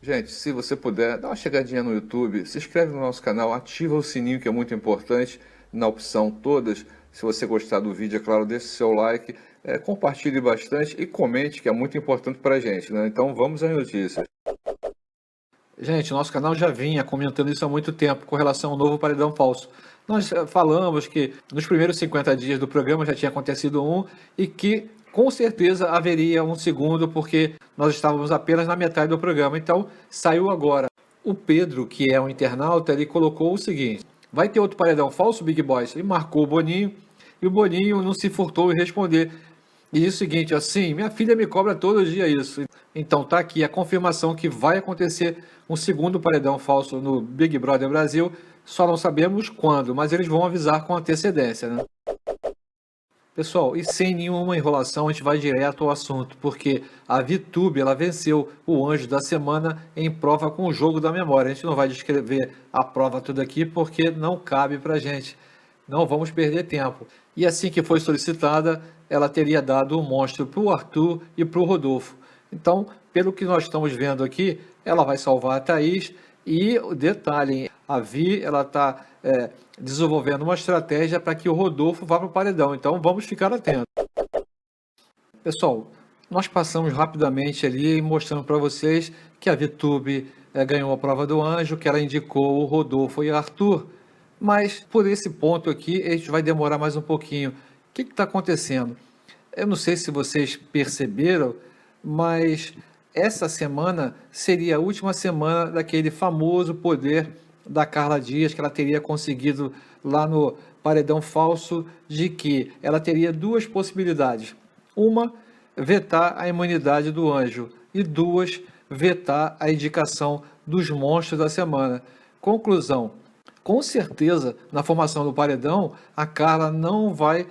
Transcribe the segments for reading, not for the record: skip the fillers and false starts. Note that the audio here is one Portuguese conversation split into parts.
Gente, se você puder, dá uma chegadinha no YouTube, se inscreve no nosso canal, ativa o sininho que é muito importante na opção todas. Se você gostar do vídeo, é claro, deixe seu like, compartilhe bastante e comente, que é muito importante para a gente, né? Então vamos às notícias. Gente, nosso canal já vinha comentando isso há muito tempo com relação ao novo paredão falso. Nós falamos que nos primeiros 50 dias do programa já tinha acontecido um e que com certeza haveria um segundo, porque nós estávamos apenas na metade do programa. Então saiu agora. O Pedro, que é um internauta, ele colocou o seguinte: vai ter outro paredão falso, Big Boys? Ele marcou o Boninho e o Boninho não se furtou em responder. E diz o seguinte, assim, minha filha me cobra todo dia isso. Então tá aqui a confirmação que vai acontecer um segundo paredão falso no Big Brother Brasil, só não sabemos quando, mas eles vão avisar com antecedência, né? Pessoal, e sem nenhuma enrolação, a gente vai direto ao assunto, porque a VTube, ela venceu o Anjo da Semana em prova com o jogo da memória. A gente não vai descrever a prova toda aqui, porque não cabe pra gente. Não vamos perder tempo. E assim que foi solicitada, ela teria dado o monstro para o Arthur e para o Rodolfo. Então, pelo que nós estamos vendo aqui, ela vai salvar a Thaís. E o detalhe, a Vi, ela está desenvolvendo uma estratégia para que o Rodolfo vá para o paredão. Então, vamos ficar atentos. Pessoal, nós passamos rapidamente ali mostrando para vocês que a VTube ganhou a prova do Anjo, que ela indicou o Rodolfo e o Arthur. Mas por esse ponto aqui, a gente vai demorar mais um pouquinho. O que está acontecendo? Eu não sei se vocês perceberam, mas essa semana seria a última semana daquele famoso poder da Carla Dias, que ela teria conseguido lá no paredão falso, de que ela teria duas possibilidades. Uma, vetar a imunidade do Anjo, e duas, vetar a indicação dos monstros da semana. Conclusão: com certeza, na formação do paredão, a Carla não vai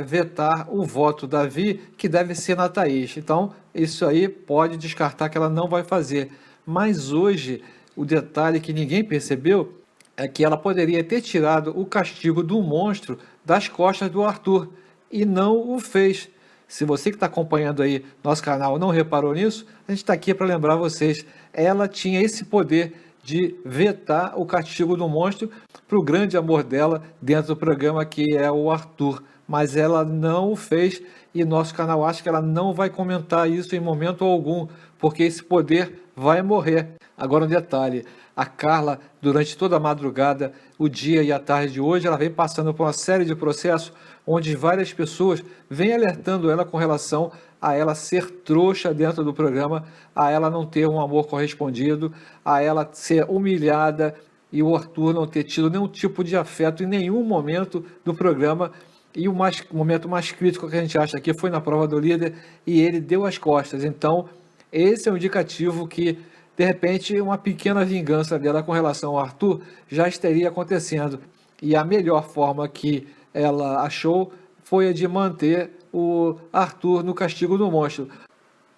vetar o voto da Vi, que deve ser na Thaís. Então, isso aí pode descartar que ela não vai fazer. Mas hoje, o detalhe que ninguém percebeu é que ela poderia ter tirado o castigo do monstro das costas do Arthur, e não o fez. Se você que está acompanhando aí nosso canal não reparou nisso, a gente está aqui para lembrar vocês. Ela tinha esse poder de vetar o castigo do monstro para o grande amor dela dentro do programa, que é o Arthur. Mas ela não o fez e nosso canal acha que ela não vai comentar isso em momento algum, porque esse poder vai morrer. Agora um detalhe, a Carla, durante toda a madrugada, o dia e a tarde de hoje, ela vem passando por uma série de processos onde várias pessoas vêm alertando ela com relação a ela ser trouxa dentro do programa, a ela não ter um amor correspondido, a ela ser humilhada e o Arthur não ter tido nenhum tipo de afeto em nenhum momento do programa. E o momento mais crítico que a gente acha aqui foi na prova do líder e ele deu as costas. Então, esse é um indicativo que, de repente, uma pequena vingança dela com relação ao Arthur já estaria acontecendo. E a melhor forma que ela achou foi a de manter o Arthur no castigo do monstro.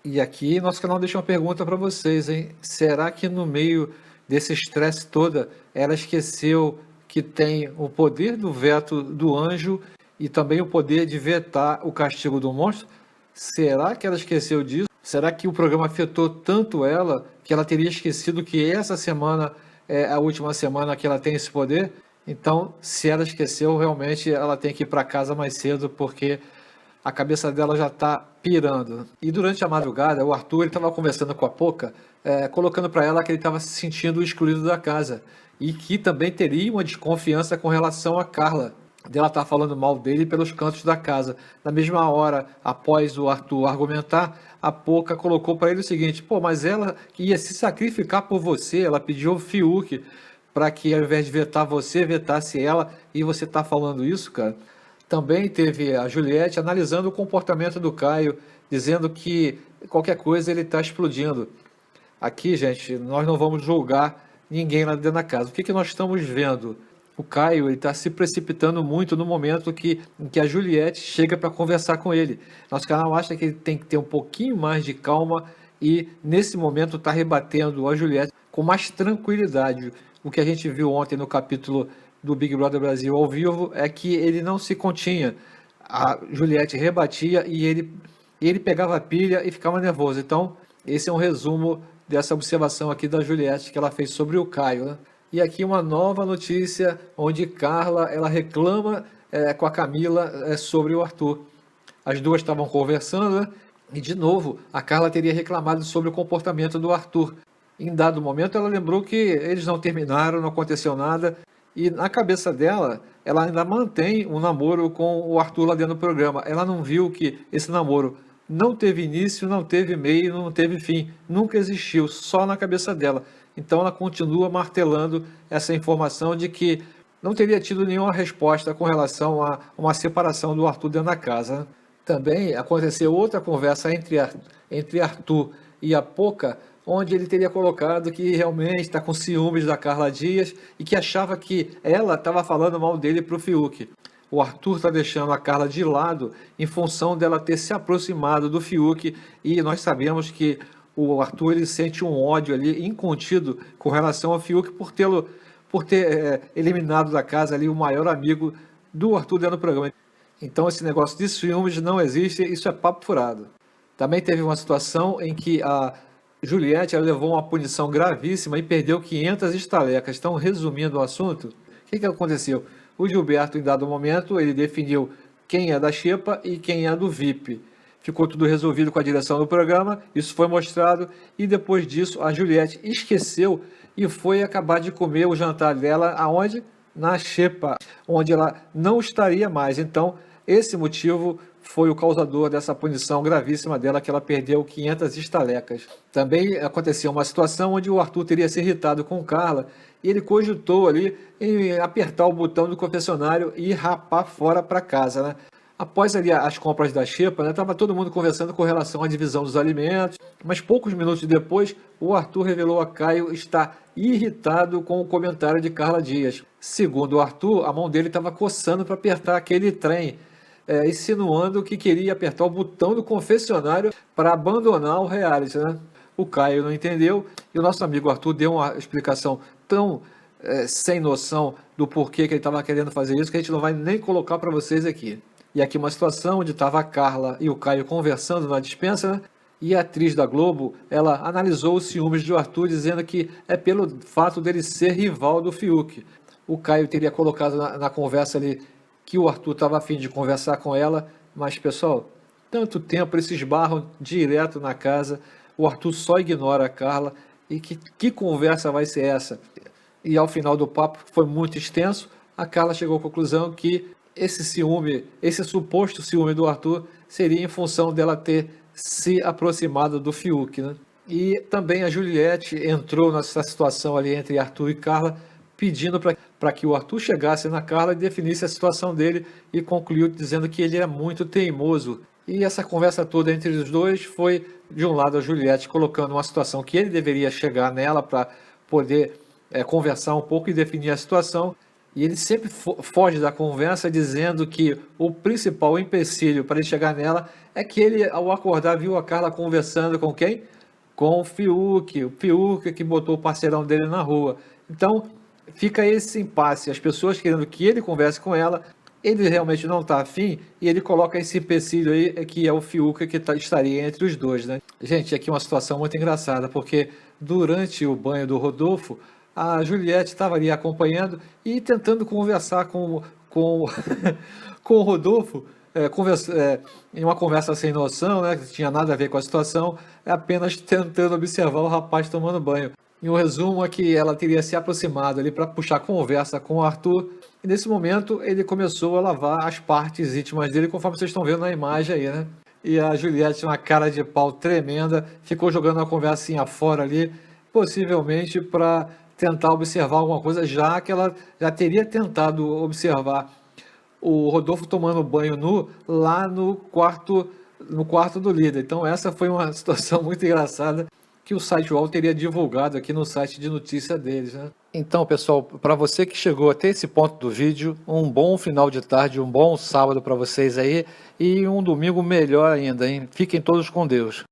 E aqui nosso canal deixa uma pergunta para vocês, hein? Será que no meio desse estresse todo, ela esqueceu que tem o poder do veto do Anjo e também o poder de vetar o castigo do monstro? Será que ela esqueceu disso? Será que o programa afetou tanto ela que ela teria esquecido que essa semana é a última semana que ela tem esse poder? Então, se ela esqueceu, realmente ela tem que ir para casa mais cedo, porque a cabeça dela já está pirando. E durante a madrugada, o Arthur estava conversando com a Poca, colocando para ela que ele estava se sentindo excluído da casa e que também teria uma desconfiança com relação a Carla, dela estar falando mal dele pelos cantos da casa. Na mesma hora, após o Arthur argumentar, a Poca colocou para ele o seguinte: pô, mas ela ia se sacrificar por você, ela pediu ao Fiuk para que ao invés de vetar você, vetasse ela, e você está falando isso, cara? Também teve a Juliette analisando o comportamento do Caio, dizendo que qualquer coisa ele está explodindo. Aqui, gente, nós não vamos julgar ninguém lá dentro da casa. O que nós estamos vendo? O Caio está se precipitando muito no momento em que a Juliette chega para conversar com ele. Nosso canal acha que ele tem que ter um pouquinho mais de calma e, nesse momento, está rebatendo a Juliette com mais tranquilidade. O que a gente viu ontem no capítulo do Big Brother Brasil ao vivo é que ele não se continha. A Juliette rebatia e ele pegava a pilha e ficava nervoso. Então, esse é um resumo dessa observação aqui da Juliette que ela fez sobre o Caio, né? E aqui uma nova notícia onde Carla ela reclama com a Camila sobre o Arthur. As duas estavam conversando, né? E de novo a Carla teria reclamado sobre o comportamento do Arthur. Em dado momento ela lembrou que eles não terminaram, não aconteceu nada. E na cabeça dela, ela ainda mantém um namoro com o Arthur lá dentro do programa. Ela não viu que esse namoro não teve início, não teve meio, não teve fim. Nunca existiu, só na cabeça dela. Então ela continua martelando essa informação de que não teria tido nenhuma resposta com relação a uma separação do Arthur dentro da casa, né? Também aconteceu outra conversa entre Arthur e a Poca, onde ele teria colocado que realmente está com ciúmes da Carla Dias e que achava que ela estava falando mal dele para o Fiuk. O Arthur está deixando a Carla de lado em função dela ter se aproximado do Fiuk, e nós sabemos que o Arthur ele sente um ódio ali incontido com relação ao Fiuk por ter eliminado da casa ali o maior amigo do Arthur dentro do programa. Então esse negócio de ciúmes não existe, isso é papo furado. Também teve uma situação em que a Juliette ela levou uma punição gravíssima e perdeu 500 estalecas. Então, resumindo o assunto, o que aconteceu? O Gilberto, em dado momento, ele definiu quem é da xepa e quem é do VIP. Ficou tudo resolvido com a direção do programa, isso foi mostrado, e depois disso a Juliette esqueceu e foi acabar de comer o jantar dela aonde? Na xepa, onde ela não estaria mais. Então, esse motivo foi o causador dessa punição gravíssima dela, que ela perdeu 500 estalecas. Também aconteceu uma situação onde o Arthur teria se irritado com Carla e ele cogitou ali em apertar o botão do confessionário e rapar fora para casa, né? Após ali as compras da xepa, né, estava todo mundo conversando com relação à divisão dos alimentos, mas poucos minutos depois, o Arthur revelou a Caio estar irritado com o comentário de Carla Dias. Segundo o Arthur, a mão dele estava coçando para apertar aquele trem, insinuando que queria apertar o botão do confessionário para abandonar o reality, né? O Caio não entendeu e o nosso amigo Arthur deu uma explicação tão sem noção do porquê que ele estava querendo fazer isso que a gente não vai nem colocar para vocês aqui. E aqui uma situação onde estava a Carla e o Caio conversando na despensa, né? E a atriz da Globo, ela analisou os ciúmes do Arthur, dizendo que é pelo fato dele ser rival do Fiuk. O Caio teria colocado na conversa ali que o Arthur estava a fim de conversar com ela, mas, pessoal, tanto tempo eles se esbarram direto na casa, o Arthur só ignora a Carla, e que conversa vai ser essa? E ao final do papo, que foi muito extenso, a Carla chegou à conclusão que esse ciúme, esse suposto ciúme do Arthur, seria em função dela ter se aproximado do Fiuk, né? E também a Juliette entrou nessa situação ali entre Arthur e Carla, pedindo para que o Arthur chegasse na Carla e definisse a situação dele, e concluiu dizendo que ele é muito teimoso. E essa conversa toda entre os dois foi, de um lado, a Juliette colocando uma situação que ele deveria chegar nela para poder conversar um pouco e definir a situação, e ele sempre foge da conversa dizendo que o principal empecilho para ele chegar nela é que ele, ao acordar, viu a Carla conversando com quem? Com o Fiuk que botou o parceirão dele na rua. Então, fica esse impasse, as pessoas querendo que ele converse com ela, ele realmente não está afim, e ele coloca esse empecilho aí, que é o Fiuk que estaria entre os dois, né? Gente, aqui uma situação muito engraçada, porque durante o banho do Rodolfo, a Juliette estava ali acompanhando e tentando conversar com o Rodolfo, em uma conversa sem noção, né, que tinha nada a ver com a situação, apenas tentando observar o rapaz tomando banho. E o resumo é que ela teria se aproximado ali para puxar conversa com o Arthur, e nesse momento ele começou a lavar as partes íntimas dele, conforme vocês estão vendo na imagem aí, né? E a Juliette, uma cara de pau tremenda, ficou jogando a conversinha fora ali, possivelmente para tentar observar alguma coisa, já que ela já teria tentado observar o Rodolfo tomando banho nu lá no quarto do líder. Então essa foi uma situação muito engraçada que o site UOL teria divulgado aqui no site de notícia deles, né? Então, pessoal, para você que chegou até esse ponto do vídeo, um bom final de tarde, um bom sábado para vocês aí, e um domingo melhor ainda, hein? Fiquem todos com Deus.